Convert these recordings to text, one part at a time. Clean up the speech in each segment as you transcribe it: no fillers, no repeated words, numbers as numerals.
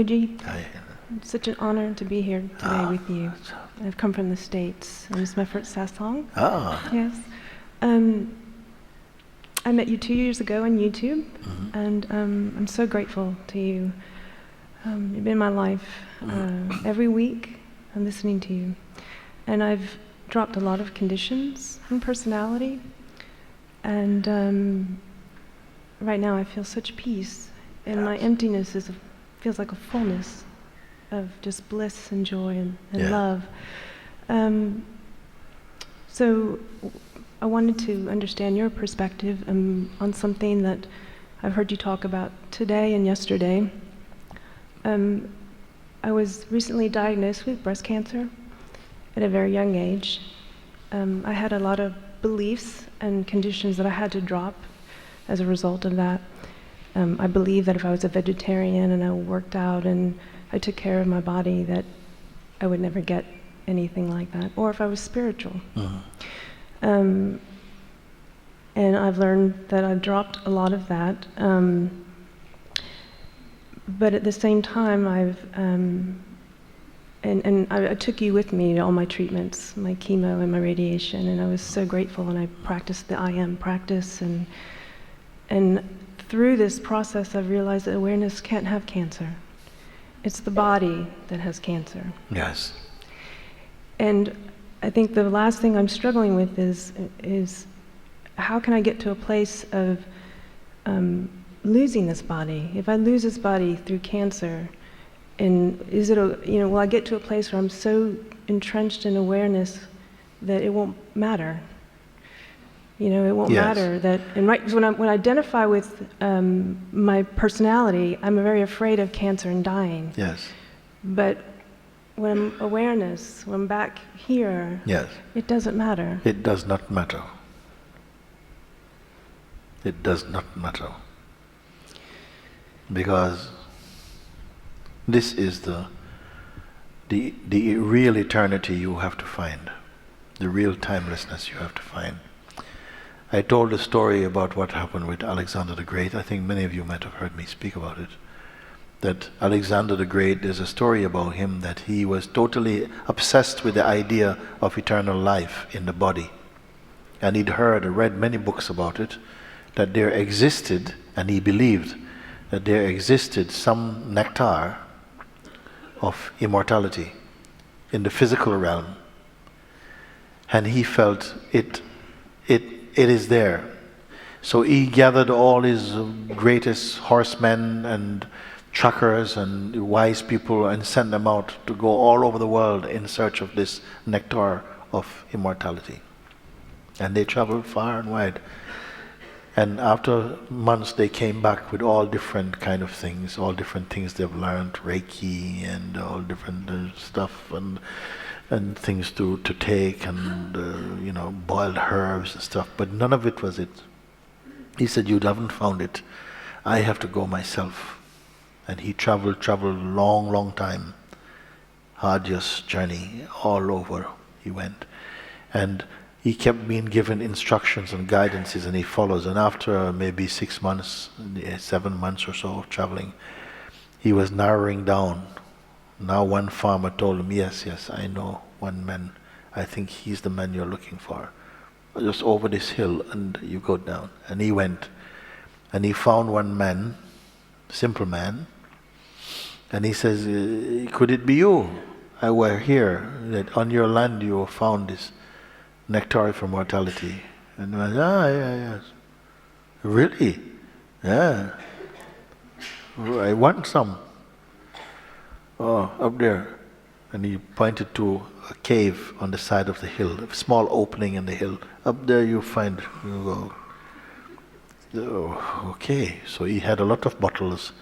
Guruji. It's such an honor to be here today with you. I've come from the States, and it's my first satsang. Yes. I met you 2 years ago on YouTube, and I'm so grateful to you. You've been in my life every week. I'm listening to you. And I've dropped a lot of conditions and personality, and right now I feel such peace, and my emptiness feels like a fullness of just bliss and joy and love. So I wanted to understand your perspective on something that I've heard you talk about today and yesterday. I was recently diagnosed with breast cancer at a very young age. I had a lot of beliefs and conditions that I had to drop as a result of that. I believed that if I was a vegetarian and I worked out and I took care of my body, that I would never get anything like that, or if I was spiritual. And I've learned that I've dropped a lot of that. But at the same time, I took you with me to all my treatments, my chemo and my radiation, and I was so grateful, and I practiced the I am practice, and through this process I've realized that awareness can't have cancer. It's the body that has cancer. Yes. And I think the last thing I'm struggling with is how can I get to a place of losing this body? If I lose this body through cancer, and will I get to a place where I'm so entrenched in awareness that it won't matter? It won't matter that. And when I identify with my personality, I'm very afraid of cancer and dying. Yes. But when I'm awareness, when I'm back here, it doesn't matter. It does not matter. It does not matter. Because this is the real eternity you have to find, the real timelessness you have to find. I told a story about what happened with Alexander the Great. I think many of you might have heard me speak about it. That Alexander the Great, there's a story about him that he was totally obsessed with the idea of eternal life in the body. And he'd heard or read many books about it, that there existed, and he believed that there existed some nectar of immortality in the physical realm. And he felt it is there. So he gathered all his greatest horsemen and truckers and wise people and sent them out to go all over the world in search of this nectar of immortality. And they traveled far and wide. And after months they came back with all different kind of things, all different things they've learned, Reiki and all different stuff and things to take and boiled herbs and stuff, but none of it was it. He said, "You haven't found it. I have to go myself." And he traveled long time, arduous journey, all over he went. And he kept being given instructions and guidances, and he follows. And after maybe 6 months, 7 months or so of traveling, he was narrowing down. Now one farmer told him, yes, I know one man. I think he's the man you're looking for. Just over this hill and you go down. And he went. And he found one man, simple man. And he says, "Could it be you? I were here, that on your land you found this nectar for mortality." And I said, yes. "Really? Yeah. I want some." "Oh, up there." And he pointed to a cave on the side of the hill, a small opening in the hill. "Up there you find." You go, "Oh, okay." So he had a lot of bottles.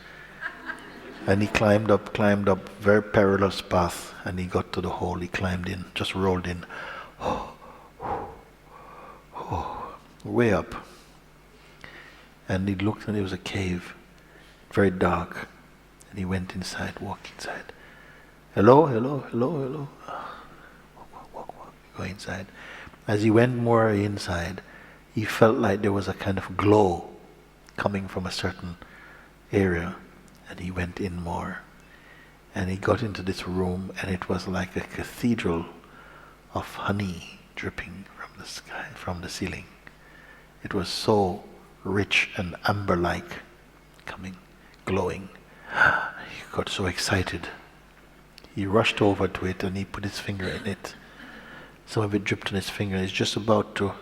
And he climbed up, very perilous path. And he got to the hole, he climbed in, just rolled in. Way up. And he looked and it was a cave, very dark. And he went inside, walked inside. Hello. Walk. Go inside. As he went more inside, he felt like there was a kind of glow coming from a certain area. And he went in more. And he got into this room, and it was like a cathedral of honey dripping from the sky, from the ceiling. It was so rich and amber-like, coming, glowing. He got so excited. He rushed over to it and he put his finger in it. Some of it dripped on his finger. He's just about to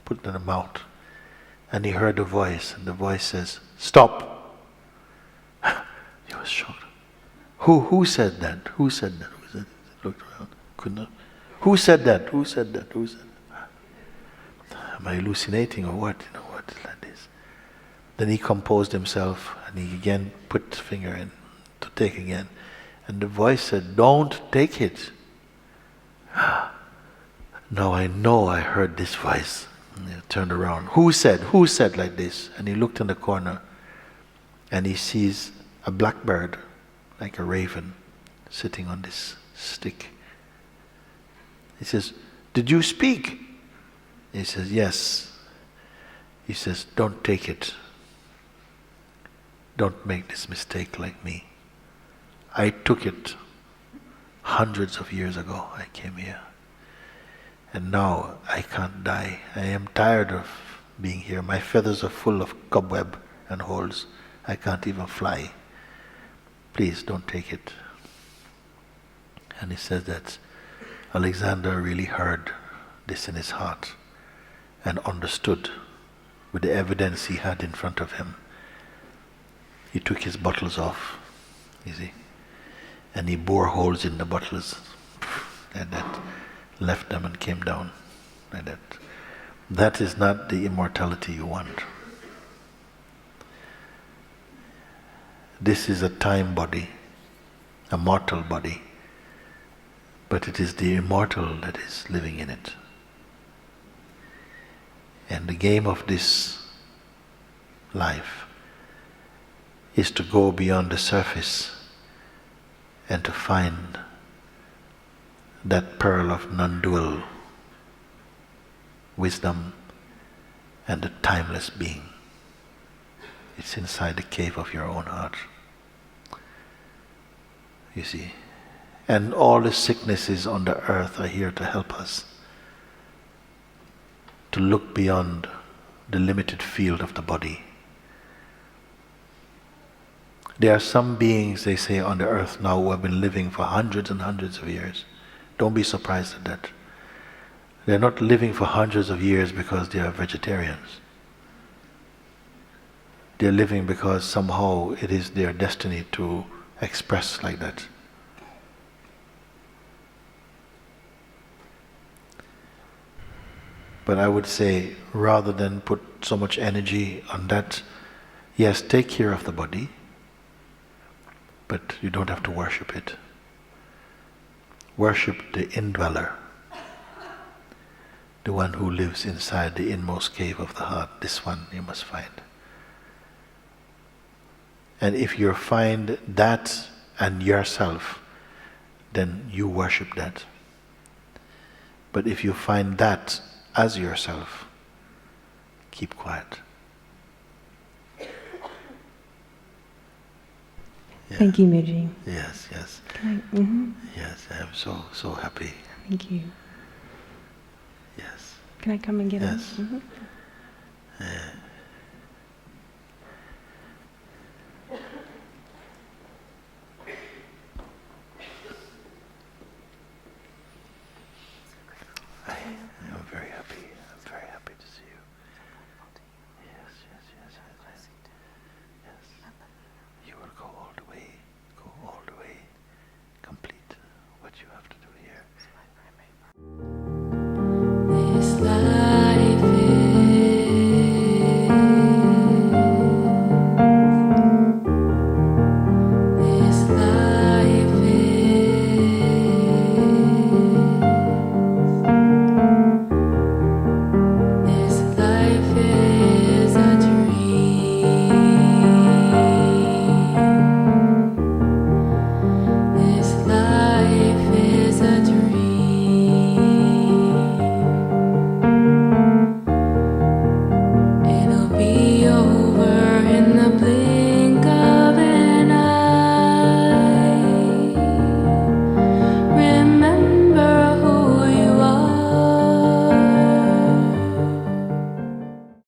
put it in the mouth. And he heard a voice, and the voice says, "Stop!" He was shocked. Who said that? Who said that? Who said that? He looked around. Couldn't know. Who said that? Who said that? Who said that? Am I hallucinating or what? What is like this? Then he composed himself and he again put the finger in to take again. And the voice said, "Don't take it." Now I know I heard this voice. And he turned around. Who said like this? And he looked in the corner and he sees a blackbird, like a raven, sitting on this stick. He says, "Did you speak?" He says, "Yes." He says, "Don't take it. Don't make this mistake like me. I took it hundreds of years ago. I came here. And now I can't die. I am tired of being here. My feathers are full of cobweb and holes. I can't even fly. Please don't take it." And he says that Alexander really heard this in his heart and understood with the evidence he had in front of him. He took his bottles off, you see, and he bore holes in the bottles like that, left them and came down like that. That is not the immortality you want. This is a time body, a mortal body, but it is the immortal that is living in it. And the game of this life is to go beyond the surface and to find that pearl of non-dual wisdom and the timeless being. It's inside the cave of your own heart. You see. And all the sicknesses on the earth are here to help us to look beyond the limited field of the body. There are some beings, they say, on the earth now who have been living for hundreds and hundreds of years. Don't be surprised at that. They're not living for hundreds of years because they are vegetarians. They're living because somehow it is their destiny to express like that. But I would say, rather than put so much energy on that, yes, take care of the body, but you don't have to worship it. Worship the indweller, the one who lives inside the inmost cave of the heart. This one you must find. And if you find that and yourself, then you worship that. But if you find that as yourself, keep quiet. Yeah. Thank you, Muji. Yes, yes. Yes, I am so happy. Thank you. Yes. Can I come and get Yes. him?